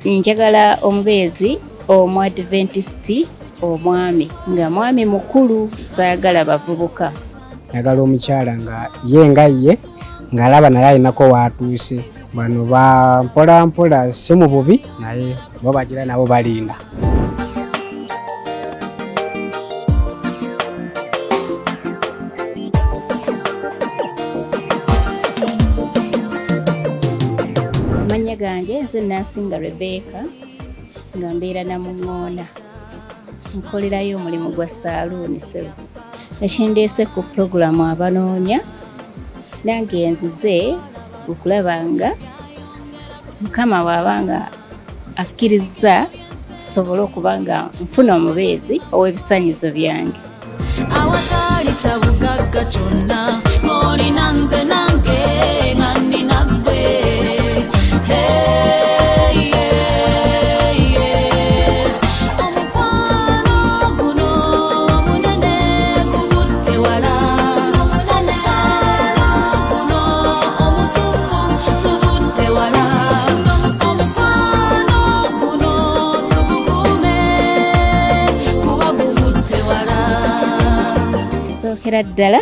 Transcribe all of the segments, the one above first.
njagala omubeezi omwadventisti omwami nga mwami mukulu saagala bavubuka. Njagala omukyala nga ye ng'alaba naye alinako waatuuse. Bano ba mpola mpola si mu bubi naye bo bagira nabo balinda. Amanya gange nze Nasinga Rebecca nga mbeera Namuŋŋoona. Nkolerayo omulimu gwa saaluuni ssebo. Ekindeese ku pulogulaamu abanoonya nange nzize okulaba nga Mukama bw'abanga akkiriza sobole okuba nga nfuna omubeezi ow'ebisanyizo byange. Awatali kyabugagga kyonna olina nze nange nga nnina ggwe. Sookera ddala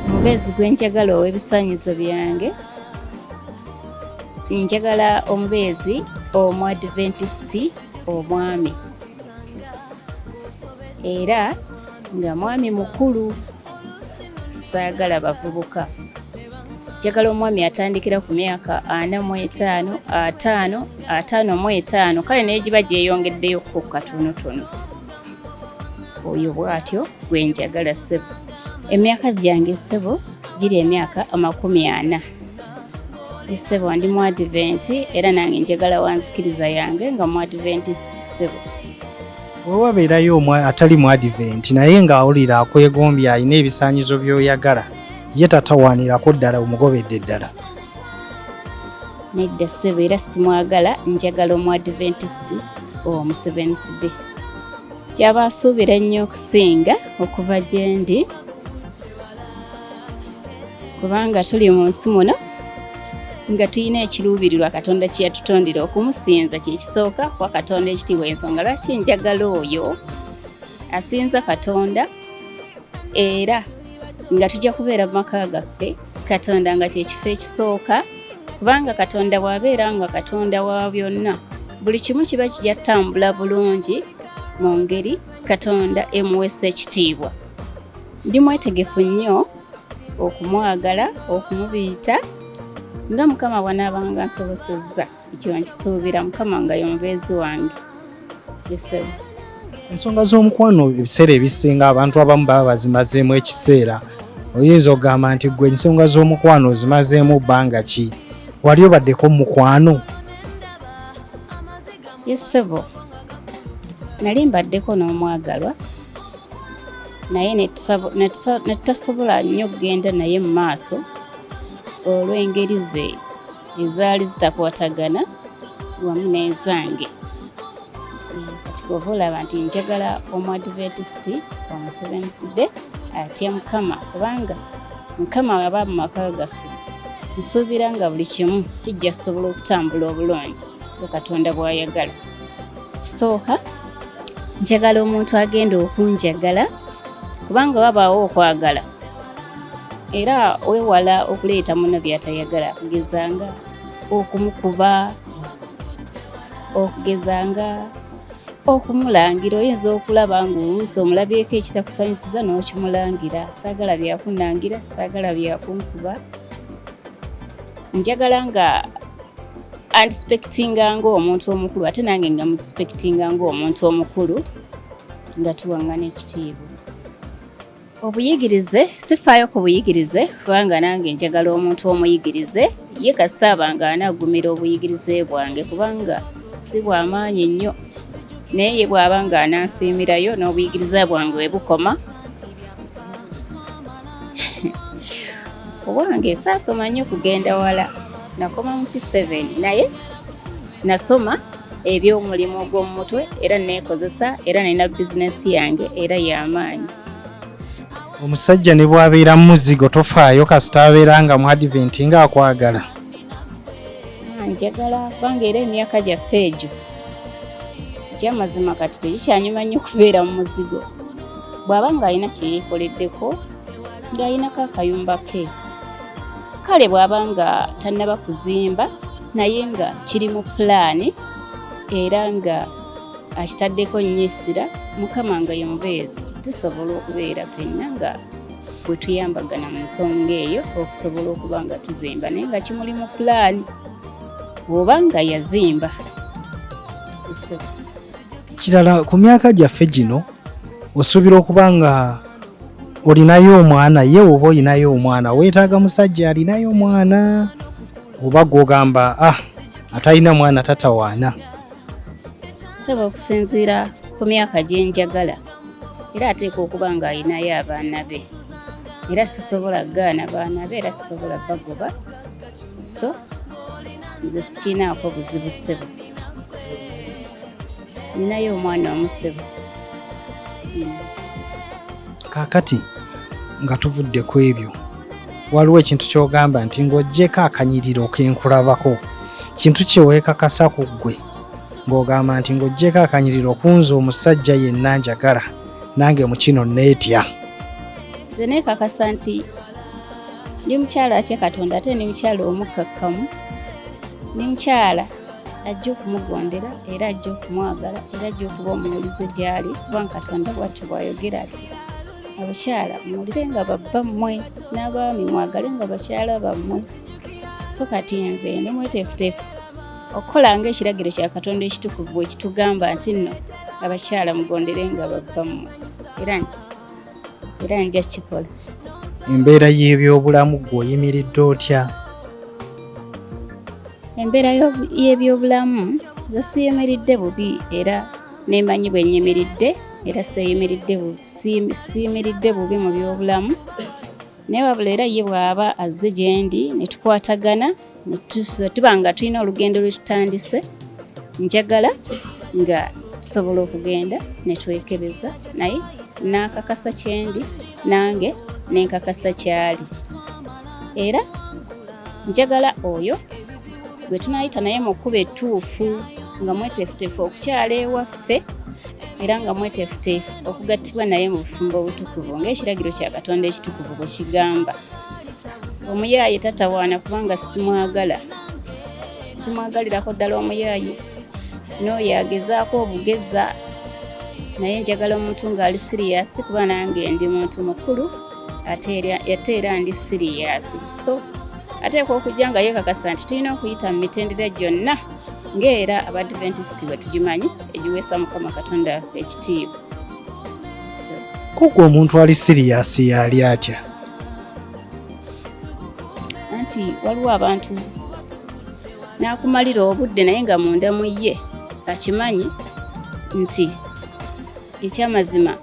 omubeezi gwe njagala ow'ebisanyizo byange, njagala omubeezi omwadventisti omwami era nga mwami mukulu saagala bavubuka. Njagala omwami atandikira ku myaka 45, 55 kale n'egiba gyeyongeddeyo ku katonotono. Oyo bw'atyo gwe njagala ssebo. Emyaka gyange ssebo giri emyaka 40. Ssebo ndi mwadventi era nange njagala wanzikiriza yange nga mwadventisti ssebo. Bwe wabeerayo atali mwadventi naye ng'awulira akwegombya alina ebisaanyizo by'oyagala ye tatawaanirako ddala omugobedde ddala. Nedda ssebo era simwagala, njagala omwadventisti Seventh Day. Kyaba asuubira ennyo okusinga okuva gye ndi kubanga tuli mu nsi muno nga tulina ekiruubirirwa Katonda kye yatutondera okumusinza kye kisooka kwa Katonda ekitiibwa. Ensonga lwaki njagala oyo asinza Katonda era nga tujja kubeera mu maka gaffe Katonda nga kye kifo ekisooka, kubanga Katonda bw'abeera nga Katonda wa byonna buli kimu kiba kijja ttambula bulungi mu ngeri Katonda emuweesa ekitiibwa. Ndi mwetegefu nnyo okumwagala, okumubiyita nga Mukama bw'anaabanga nsobosezza. Ekyo nkisuubira Mukama nga y'omubeezi wange. Ssebo. Ensonga z'omukwano ebiseera ebisinga abantu abamu baba bazimazeemu ekiseera. Oyinza okugamba nti ggwe ensonga z'omukwano ozimazeemu bbanga ki? Wali obaddeko mu mukwano? Ssebo. Nali mbaddeko n'omwagalwa naye ne tutasobola nnyo okugenda naye mu maaso olw'engeri ze ezaali zitakwatagana wamu n'ezange. Kati bw'oba olaba nti njagala omwadventisti Seventh Day atya Mukama kubanga Mukama aba mu maka gaffe, nsuubira nga buli kimu kijja kusobola okutambula obulungi nga Katonda bw'ayagala. Kisooka njagala omuntu agenda okunjagala kubanga wabaawo okwagala era weewala okuleeta muno by'atayagala, okugezanga okumukuba, okugezanga okumulangira. Oyinza okulaba ng'oluusi omulabyeko ekitakusanyusiza n'okimulangira, saagala byakunnangira, saagala byakunkuba. Njagala nga antispectinga ng'omuntu omukulu ate nange nga mutispectinga ng'omuntu omukulu nga tuwaŋŋana ekitiibwa. Obuyigirize sifaayo ku buyigirize kubanga nange njagala omuntu omuyigirize ye kasita abanga anaagumira obuyigirize bwange kubanga si bw'amaanyi nnyo, naye ye bw'aba nga anansiimirayo n'obuyigirize bwange we bukoma. Owange saasoma nnyo kugenda wala, nakoma mu P7 naye nasoma eby'omulimu ogw'omu mutwe era neekozesa era nina bizinesi yange era y'amaanyi. Omusajja ne bw'abeera muzigo tofaayo kasita abeera nga mwadventi ng'akwagala. njagala kubanga era emyaka gyaffe egyo ekyamazima kati tekikyanyuma nnyo kubeera mu muzigo. Bw'aba ng'alina kye yeekoleddeko ng'alinako akayumba ke, kale bw'aba nga tannaba kuzimba naye nga kiri mu pulaani era nga akitaddeko nnyo essira, Mukama nga ye mubeezi, tusobola okubeera ffenna nga bwe tuyambagana mu nsonga eyo okusobola okuba nga tuzimba naye nga kimuli mu pulaani oba nga yazimba. Kirala ku myaka gyaffe gino osuubira okuba nga olinayo omwana, ye oba olinayo omwana weetaaga musajja alinayo omwana, oba gw'ogamba atalina mwana tatawaana? Saba okusinziira ku myaka gye njagala era ateeka okuba nga alinayo abaana be, era sisobola gaana baana be era sisobola bagoba, so nze sikinaako buzibu ssebo. Ninayo omwana omusebo. Kaakati nga tuvudde ku ebyo, waliwo ekintu ky'ogamba nti ng'oggyeko akanyiriro kenkulabako, kintu kye weekakasa ku ggwe ng'ogamba nti ng'oggyeko akanyiriro kunze omusajja yenna njagala nange mu kino neetya? Nze neekakasa nti ndi mukyala atya Katonda ate ndi mukyala omukkakkamu, ndi mukyala ajja okumugondera era ajja okumwagala era ajja okuba omuwulize gy'ali, kubanga Katonda bw'atyo bw'ayogera ati abakyala muwulire nga babba mmwe n'abaami mwagale nga bakyala bammwe. So kati nze ndi mweteefuteefu okukola ng'ekiragiro kya Katonda ekitukuvu bwe kitugamba nti nno abakyala mugondere nga babba mmwe, era nja kikola. Embeera y'ebyobulamu gwe oyimiridde otya? Embeera y'ebyobulamu nze siyimiridde bubi era nemanyi bwe nyimiridde era siyimiridde bubi mu byobulamu, naye wabula era ye bw'aba azze gye ndi ne tukwatagana ne tuba nga tulina olugendo lwe tutandise, njagala nga tusobola okugenda ne twekebeza naye n'akakasa kyendi nange n'enkakasa kyali, era njagala oyo gwe tunaayita naye mu kkuba ettuufu nga mweteefuteefu okukyala ewaffe era nga mweteefuteefu okugattibwa naye mu bufumbo obutukuvu ng'ekiragiro kya Katonda ekitukuvu bwe kigamba. Omuyaaye tatawaana kubanga simwagalirako ddala omuyaaye, n'oyo agezaako obugeza, naye njagala omuntu ng'ali siriyasi kuba nange ndi muntu mukulu ate era ndi siriyasi. So ateekwa okujja nga yeekakasa nti tulina okuyita mu mitendera gyonna ng'era Abadventisiti bwe tugimanyi egiweesa Mukama Katonda ekitiibwa. Kugwa omuntu ali siriyasi yali atya? Anti waliwo abantu n'akumalira obudde naye nga munda mu ye akimanyi nti ekyamazima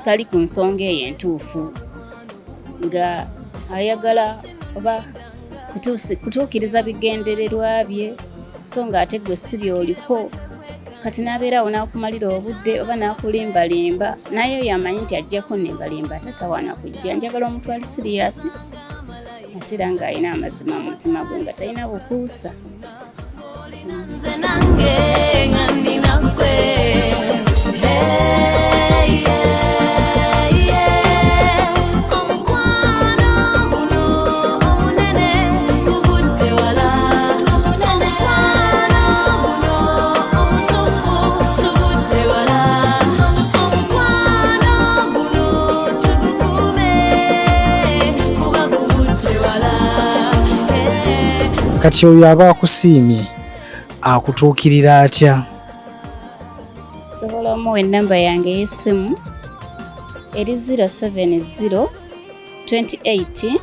tali ku nsonga eyo entuufu, nga ayagala oba kutuukiriza bigendererwa bye, so ng'ate gwe si byoliko, kati n'abeerawo n'akumalira obudde oba n'akulimbalimba naye oyo amanyi nti ajja kunnembalimba tatawaana kujja. Njagala omuntu ali siriyasi ate era ng'alina amazima mu mutima gwe nga talina bukuusa. Nze nange nga nina ggwe. Kati oyo aba akusiimye akutuukirira atya? Sobola omuwa ennamba yange ey'essimu eri 070 28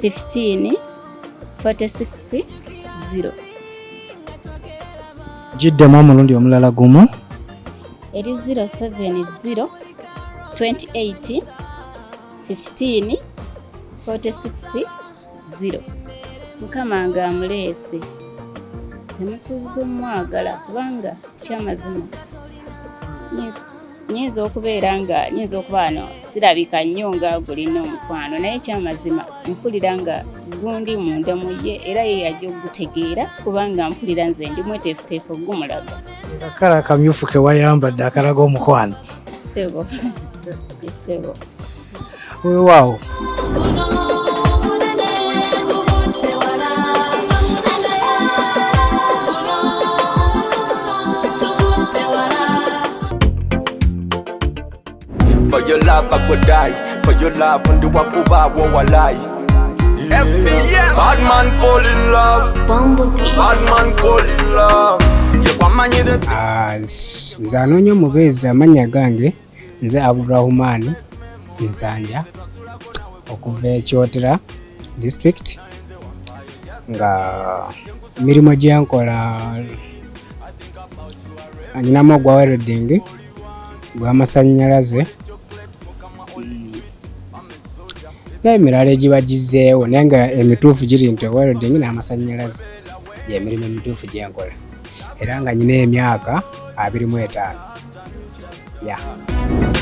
15 46 0. Giddemu omulundi omulala gumu. Eri 070 28 15 46 0. Mukama nga amuleese, temusuubiza omwagala kubanga kyamazima. Yes. nyinza okubeera nga nyinza okuba no sirabika nnyo nga gulina omukwano naye kyamazima mpulira nga gundi munda mu ye era ye yajja okugutegeera kubanga mpulira nze ndi mweteefuteefu ogumulaga. Akala akamyufu ke wayambadde akalaga omukwano. Ssebo. Ssebo. Weewaawo. For your love I could die. For your love ndi wakubawo walai. Bad man fall in love. Bad man fall in love. Yekwamanye the nze anoonya omubeezi amannya gange nze Abdurahman Nsanja okuva e Kyotera district nga mirimo gyenkola nyinamu ogwa welding gw'amasannyalaze n'emirala egibagizeewo naye nga emituufu giri nti welding n'amasannyalaze gy'emirimu emituufu gyenkola era nga nyina emyaka 25. ya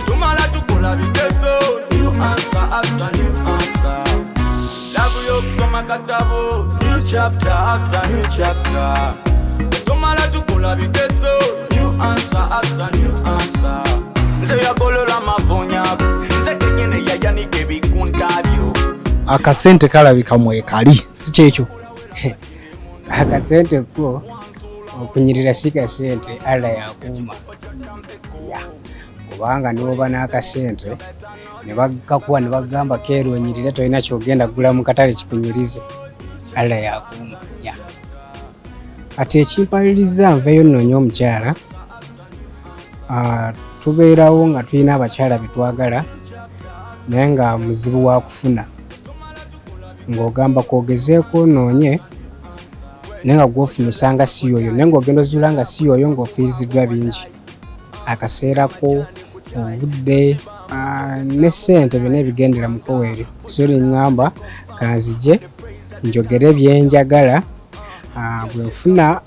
tumala tukola biteso. New answer after new answer. Love yo kusoma katabo. New chapter after new chapter. Tumala tukola biteso. New answer after new answer. Nze yakolola mavunya. Nze kenyene yayanike bikundabyo. Akasente kalabika mwekali si kyekyo. Akasente ko okunyirira si kasente ala yakuuma. ya kubanga niwoba n'akasente ne bakakuwa ne bagamba keeronyirira tolina kyogenda gula mu katale kikunyirize ala yakuuma. ya ate ekimpaliriza nveeyo nnoonya omukyala. Tubeerawo nga tulina abakyala betwagala naye nga muzibu wa kufuna ng'ogamba kwogezeeko onoonye naye nga gw'ofuna osanga si yoyo naye ng'ogenda ozuula nga si yoyo ng'ofiiriziddwa bingi akaseerako obudde ne ssente byonna ebigendera mu kkoweeri so liŋŋamba kanzije njogere byenjagala bwenfuna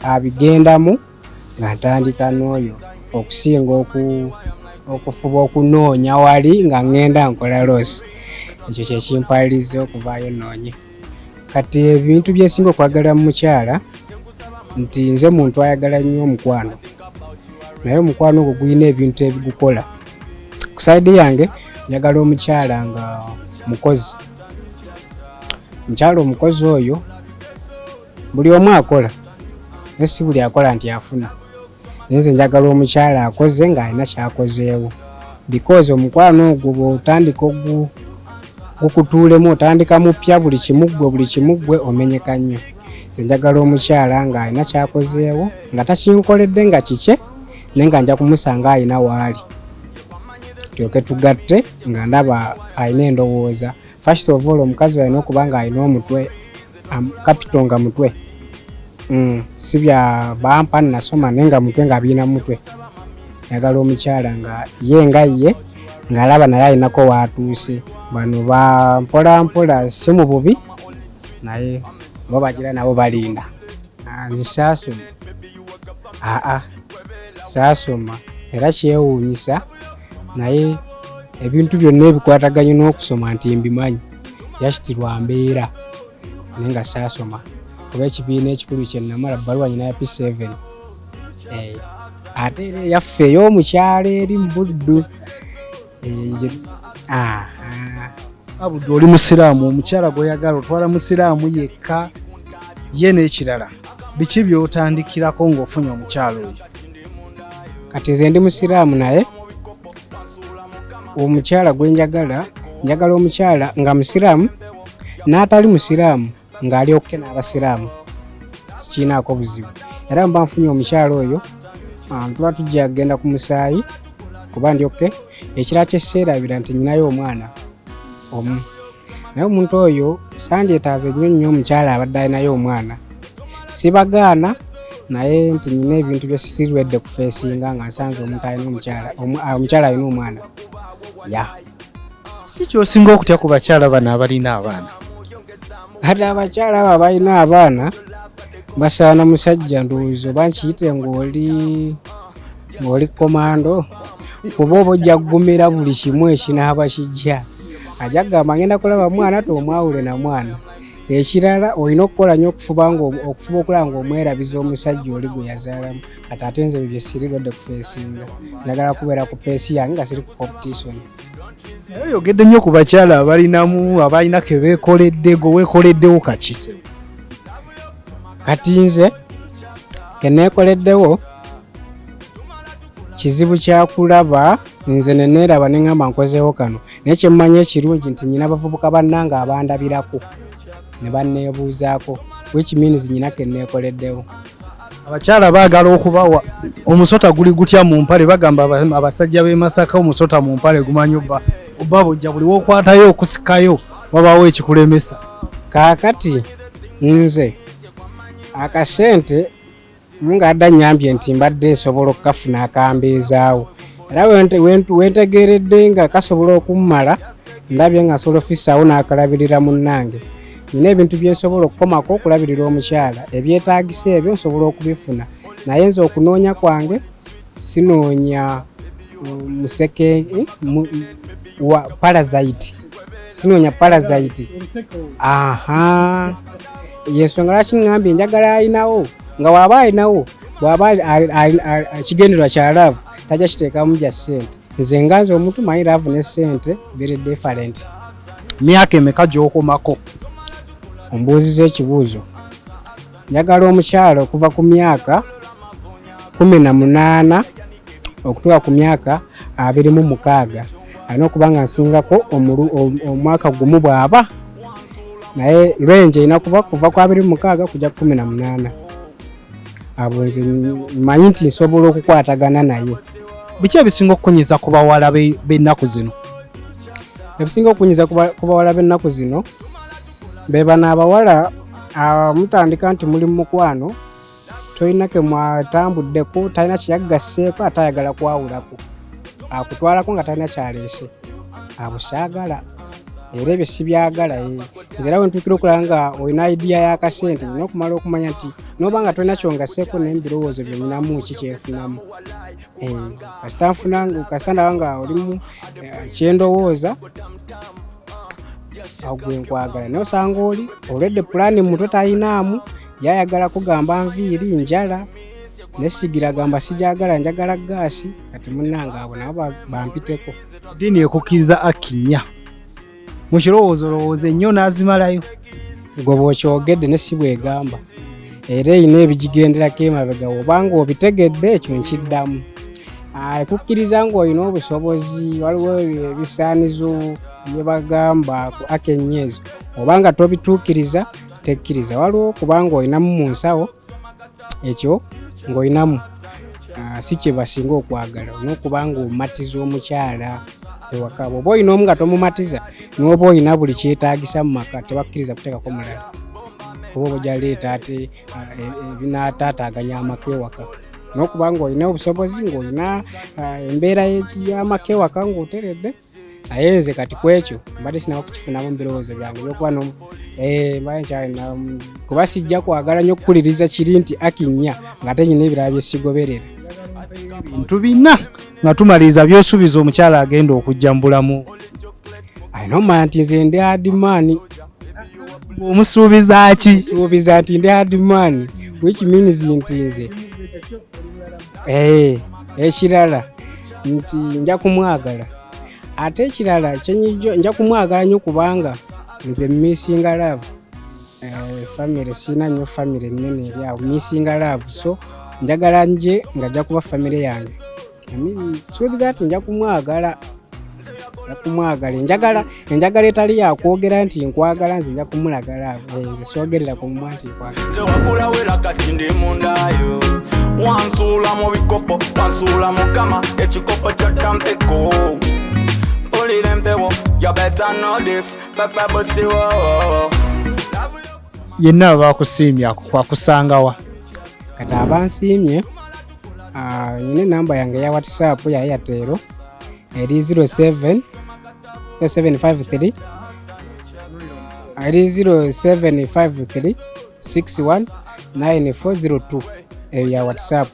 abigendamu nga ntandika n'oyo okusinga okufuba okunoonya wali nga ŋŋenda nkola loosi. Ekyo kyekimpaliriza okuvaayo noonye. Kati ebintu byensinga okwagala mu mukyala nti nze muntu ayagala nnyo omukwano naye omukwano ogwo gulina ebintu ebigukola. Ku saidi yange njagala omukyala nga mukozi. Mukyala omukozi oyo buli omu akola naye si buli akola nti afuna. Naye nze njagala omukyala akoze ng'alina kyakozeewo because omukwano ogwo bw'otandika gukutuulemu otandika mupya buli kimuggwe omenyeka nnyo. Nze njagala omukyala ng'alina kyakozeewo nga takinkoledde nga kike naye nga nja kumusanga alina waali tulyoke tugatte nga ndaba alina endowooza. First of all omukazi alina okuba nga alina omutwe kapito nga mutwe si bya bampa nasoma naye nga mutwe nga biina mutwe. Njagala omukyala nga ye ng'alaba naye alinako waatuuse. Bano bampola mpola si mu bubi naye bo bagira nabo balinda. Nze saasoma saasoma era kyewuunyisa naye ebintu byonna ebikwataganye n'okusoma nti mbimanyi yakitirwa mbeera naye nga saasoma kuba ekibiina ekikulu kye namala bbaluwa nyina ya P7 ate yaffe ey'omukyalo eri mu Buddu. Abuddu oli musiraamu omukyala gw'oyagala otwala musiraamu yekka ye n'ekirala biki by'otandikirako ng'ofunye omukyala oyo? Kati nze ndi musiraamu naye omukyala gwe njagala omukyala nga musiraamu n'atali musiraamu ng'ali okke n'abasiraamu sikiinaako buzibu. Era mba nfunye omukyala oyo tuba tujja kugenda ku musaayi kuba ndi okke ekirala kyesseerabira nti nyinayo omwana omu naye omuntu oyo sandyetaaze nnyo omukyala abadde alinayo omwana sibagaana naye nti nyina ebintu bye sirwedde kufeesinga nga nsanze omuntu alina omukyala alina omwana. Si kyosinga okutya ku bakyala bano abalina abaana? Kati abakyala abo abalina abaana basaana musajja ndowooza oba nkiyite ng'oli ng'oli komando kuba oba ojja kugumira buli kimu ekinaaba kijja ajja kugamba ngenda kulaba mwana tomwawule na mwana. Ekirala olina okukola nnyo okufuba okulaba ng'omwerabiza omusajja oli gwe yazaalamu. Kati ate nze bye sirirwadde kufeesinga, njagala kubeera ku peesi yange nga siri ku competition. Oyogedde nnyo ku bakyala abalina ke beekoledde, gwe weekoleddewo kaki? Kati nze ke neekoleddewo kizibu kya kulaba, nze ne neeraba ne ŋŋamba nkozeewo kano, naye kye mmanyi ekirungi nti nnyina abavubuka bannange abandabirako ne banneebuuzaako, which means nnyina ke neekoleddewo. Abakyala baagala okubawa omusota guli gutya mu mpale, bagamba abasajja b'e Masaka omusota mu mpale gumanyi obba bujja buli wookwatayo okusikayo wabaawo ekikulemesa. Kaakati nze akasente nga adda nnyambye nti mbadde nsobola okukafuna akambeezaawo, era wentegeeredde nga kasobola okummala ndabye nga nsobola ofissaawo n'akalabirira munnange. Nina ebintu bye nsobola okukomako okulabirira omukyala, ebyetaagisa ebyo nsobola okubifuna, naye nze okunoonya kwange sinoonya museke wa parasite, sinoonya parasite. Yensonga lwaki ŋŋambye njagala alinawo, nga waaba alinawo bw'aba ekigendererwa kya laavu tajja kiteekamu gya ssente. Nze nganze omuntu manyi laavu ne ssente very different. Myaka emeka gy'okomako? Ombuuziza ekibuuzo. Njagala omukyala okuva ku myaka 18 okutuuka ku myaka 26 alina okuba nga nsingako omwaka gumu bw'aba, naye lwenje erina kuba kuva ku 26 kujja ku 18. Abo nze mmanyi nti nsobola okukwatagana naye. Biki ebisinga okukunyiza ku bawala b'ennaku zino? Ebisinga okukunyiza ku bawala b'ennaku zino be bano abawala mutandika nti muli mu mukwano, tolina ke mwatambuddeko, talina kyeyaggasseeko, ate ayagala kwawulako, akutwalako nga talina kyaleese. Abo saagala, era ebyo si byagala. Nze era wentuukira okulaba nga olina idiya y'akasente, nina okumala okumanya nti n'oba nga tolina kyongasseeko naye ebirowoozo byo ninamu ki kyenfunamu. Kasita ndaba nga olimu kyendowooza, awo gwe nkwagala. Naye osanga oli olwedde pulaani muto tayinaamu, yayagala kugamba nviiri njala, nesigira gamba sijagala njagala gaasi. Kati munnange abo nabo bampiteko. Ddiini ekukkiriza Akinya mu kirowoozo lowooza ennyo n'azimalayo. Gwe bw'okyogedde ne si bwegamba, era erina ebigigenderako emabega, obanga obitegedde ekyo nkiddamu. Ekukkiriza ng'olina obusobozi, waliwo ebisaanizo bye bagamba ku Akenya ezo, obanga tobituukiriza tekkiriza. Waliwo kubanga olinamu mu nsawo ekyo ng'olinamu si kye basinga okwagala, olina okuba nga omumatiza omukyala ewaka. Bw'oba olina omu nga tomumatiza n'oba olina buli kyetaagisa mu maka, tebakkiriza kuteekako mulala, kuba oba ojaleeta ate ebinaataataganya amaka ewaka. N'okuba nga olina obusobozi, ng'olina embeera y'amaka ewaka ng'oteredde. Naye nze kati ku ekyo mbadde sinaba kukifunamu mu birowoozo byange ebyokuba kuba sijja kwagala nnyo okukuliriza kiri nti Akinya ng'ate nyina ebirala bye sigoberera. Bintu bina nga tumaliriza by'osuubiza omukyala agenda okujja mu bulamu. Alina omanya nti nze ndi hardman. Omusuubiza ki? Suubiza nti ndi hardman, which means nti nze ekirala nti nja kumwagala. Ate ekirala nja kumwagala nnyo kubanga nze missinga love. Family sina nnyo family nnene eri awo, missinga love, so njagala nje nga ajja kuba family yange. Suubiza nti nja kumwagala. Enjagala etali yakwogera nti nkwagala, nze nja kumulagala. Nze soogerera ku mumwa nti nkwagala. Nze wagula wera kati ndi mundayo, wansuula mu bikopo, wansuula mukama ekikopo ky'otampeko. Mpulira empewo, you better know this, fefe busiwo. Yenna bakusiimya kwakusangawa? Kati abansiimye, nyina enamba yange ya WhatsApp ya Airtel eri 0753 619402 eyo ya WhatsApp.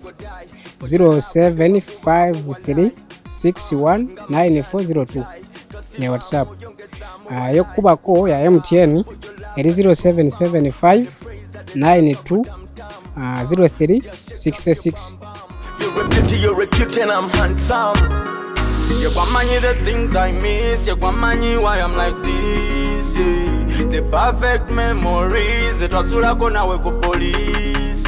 0753619402 ne WhatsApp. Yokubako ya MTN eri 0775920366. You're a beauty, you're a cute, and I'm handsome. You want money, the things I miss. You want money, why I'm like this. Yeah. The perfect memories. It was gonna wake up police.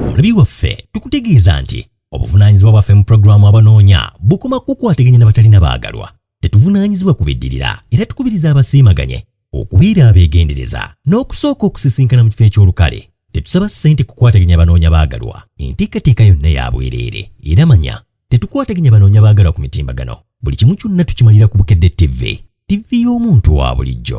Omulabi waffe tukutegeeza nti obuvunaanyizibwa bwaffe mu pulogulaamu abanoonya bukoma kukwataganya n'abatalina baagalwa. Tetuvunaanyizibwa kubiddirira era tukubiriza abasiimaganye okubeera abeegendereza n'okusooka okusisinkana mu kifo eky'olukale. Tetusaba ssente kukwataganya abanoonya baagalwa. Enteekateeka yonna ya bwereere era manya tetukwataganya banoonya baagalwa ku mitimbagano. Buli kimu kyonna tukimalira ku Bukedde TV y'omuntu wa bulijjo.